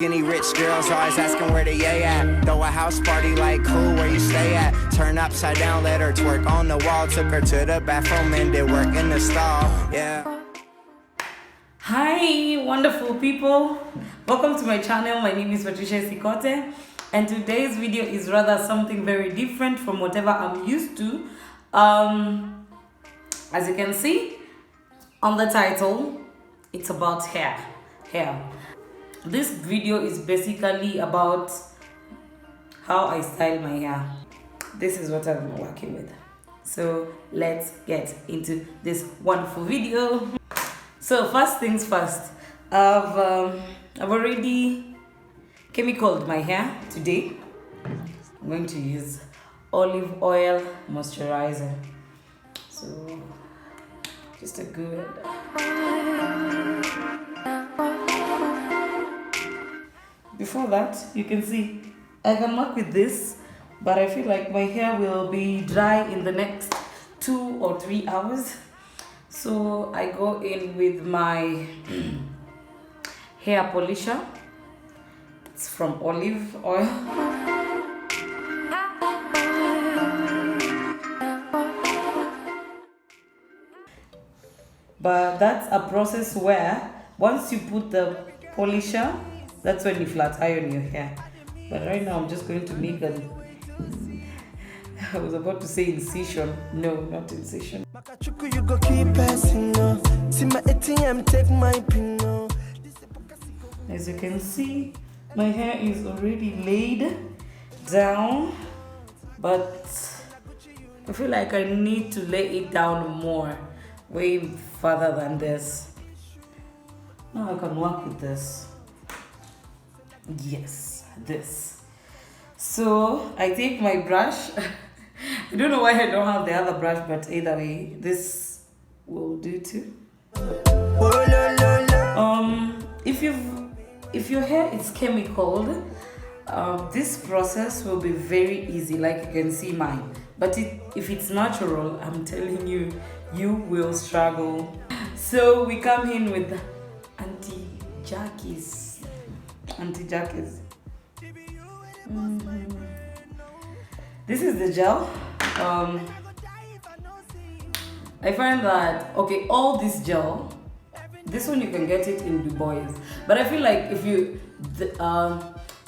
Any rich girls always asking where the yay at. Throw a house party like cool, where you stay at. Turn upside down, let her twerk on the wall. Took her to the bathroom and did work in the stall. Yeah. Hi wonderful people, welcome to my channel. My name is Patricia Sikote, and today's video is rather something very different from whatever I'm used to. As you can see on the title, it's about hair. This video is basically about how I style my hair. This is what I've been working with. So let's get into this wonderful video. So first things first, I've already chemicaled my hair today. I'm going to use olive oil moisturizer. So just a good before that, you can see I can work with this, but I feel like my hair will be dry in the next 2 or 3 hours. So I go in with my hair polisher. It's from olive oil. But that's a process where once you put the polisher, that's when you flat iron your hair. But right now I'm just going to make I was about to say incision. No, not incision. As you can see, my hair is already laid down, but I feel like I need to lay it down more, way further than this. Now I can work with this. Yes, this. So I take my brush. I don't know why I don't have the other brush, but either way, this will do too. If your hair is chemicaled, this process will be very easy, like you can see mine. But if it's natural, I'm telling you, you will struggle. So we come in with anti-jackies. This is the gel. I find that all this gel, this one you can get it in Dubois, but I feel like if you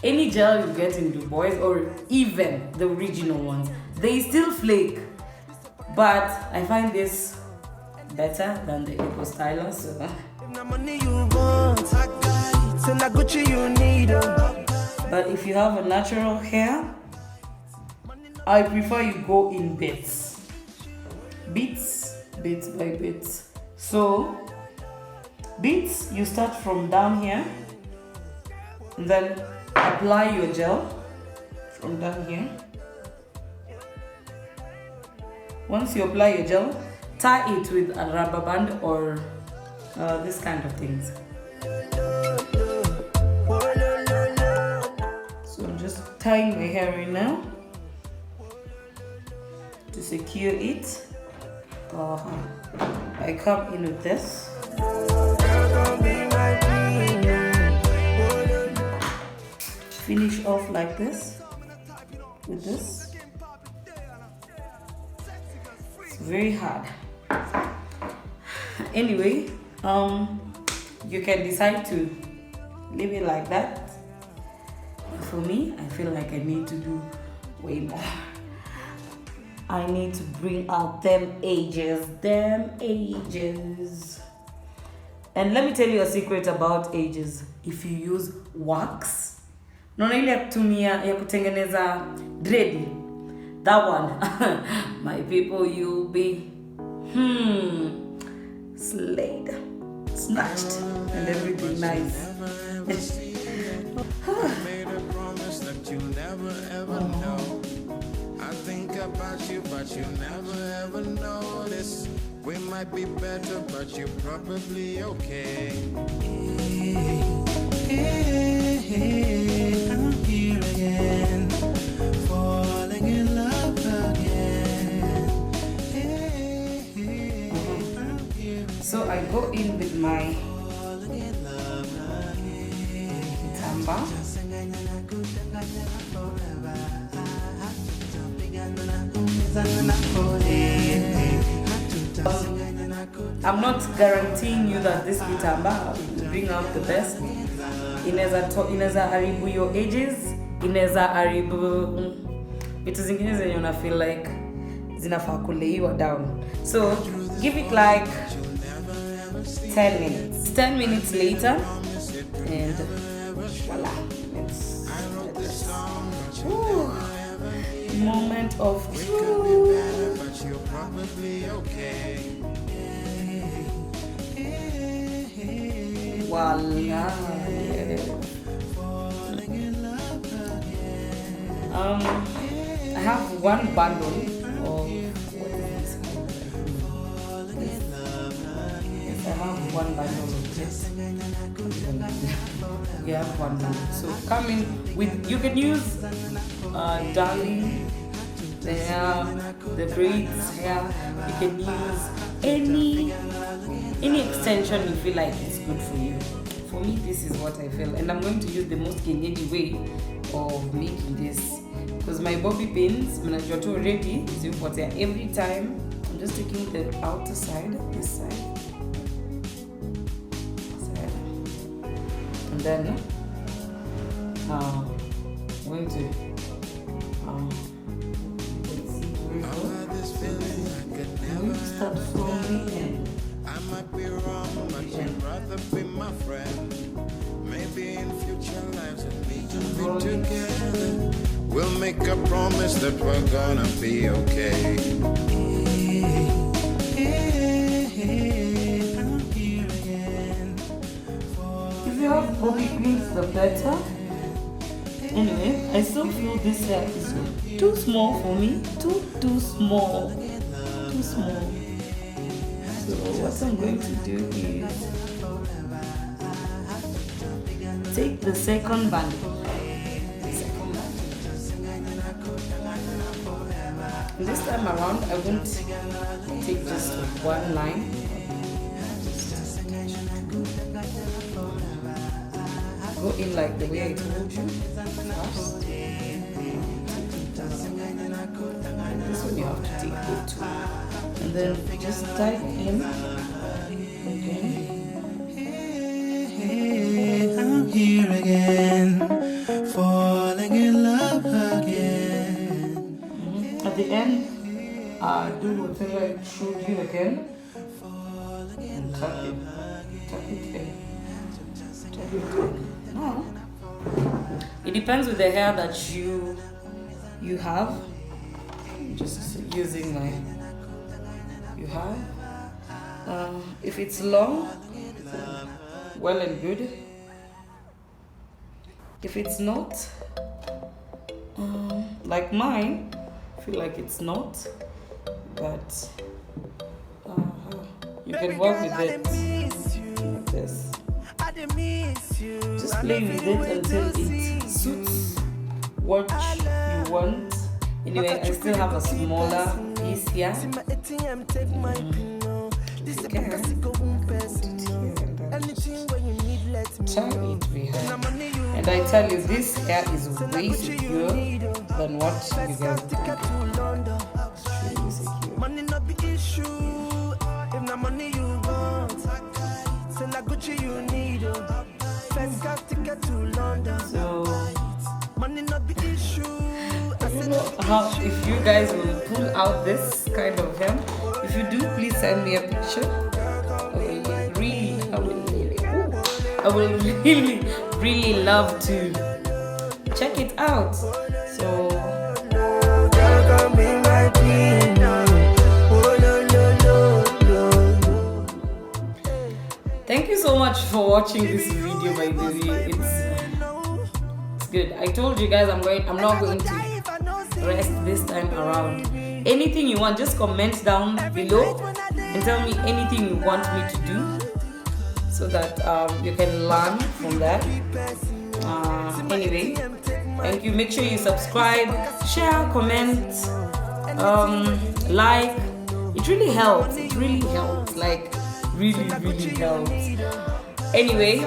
any gel you get in Dubois or even the original ones, they still flake, but I find this better than the Eco Styler. So but if you have a natural hair, I prefer you go in bits by bits. So bits, you start from down here and then apply your gel from down here. Once you apply your gel, tie it with a rubber band or this kind of things. So I'm just tying my hair right now to secure it. I come in with this. Finish off like this with this. It's very hard. Anyway, you can decide to leave it like that. For me, I feel like I need to do way more. I need to bring out them edges. And let me tell you a secret about edges. If you use wax, naona ile ya kutengeneza dread, that one, my people, you'll be slayed, snatched, and everything nice. I think about you, but you never ever notice. We might be better, but you're probably okay. I'm here again, falling in love again. So I go in with my tamba. I'm not guaranteeing you that this kitamba will bring out the best. Inaweza haribu your edges, inaweza haribu vitu zingine zenye una feel like zinafaa kuleiwa down. So give it like 10 minutes. 10 minutes later, and voila. Moment of truth. Voila. I have one bundle of what is this? Yes, I have one bundle of this. We have one bundle. So come in with, you can use darling, the hair, the braids hair. You can use any extension you feel like it's good for you. For me, this is what I feel, and I'm going to use the most Kenyan way of making this, because my bobby pins, mnajua tu already, zipotea every time. I'm just taking the outer side, this side, and then I'm going to start slowly and I might be wrong, but you'd rather be my friend. Maybe in future lives we can be together. We'll make a promise that we're gonna be okay. if you have bobby pins, the better. Anyway, I still feel this hair is too small for me. Too small. Too small. So what I'm going to do is take the second bundle. And this time around, I won't take just one line. Go in like the way I told you first. This one you have to take good too. And then just tie in. Okay. I'm here again, falling in love again. At the end, do whatever I showed you again. And tuck it in. Tuck it in. Now, it depends with the hair that you have. Just using my, you have. If it's long, well and good. If it's not, like mine, I feel like it's not, but you can work with it like this. Just play with it until it suits what you want. Anyway, I still have a smaller piece here. Tie it behind. And I tell you, this hair is way secure than what you guys think. It's really secure. Money not be issue. If na money you want, say na Gucci you need. First got ticket to London. So Money not be issue. I don't know how, if you guys will pull out this kind of hair. If you do, please send me a picture. I will really love to check it out. So thank you so much for watching this video, by the way. It's good. I told you guys I'm not going to rest this time around. Anything you want, just comment down below and tell me anything you want me to do, so that you can learn from that. Anyway, thank you. Make sure you subscribe, share, comment, like. It really helps. It really helps. Like, really helps. Anyway,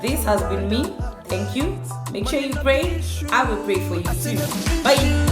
this has been me. Thank you. Make sure you pray. I will pray for you too. Bye.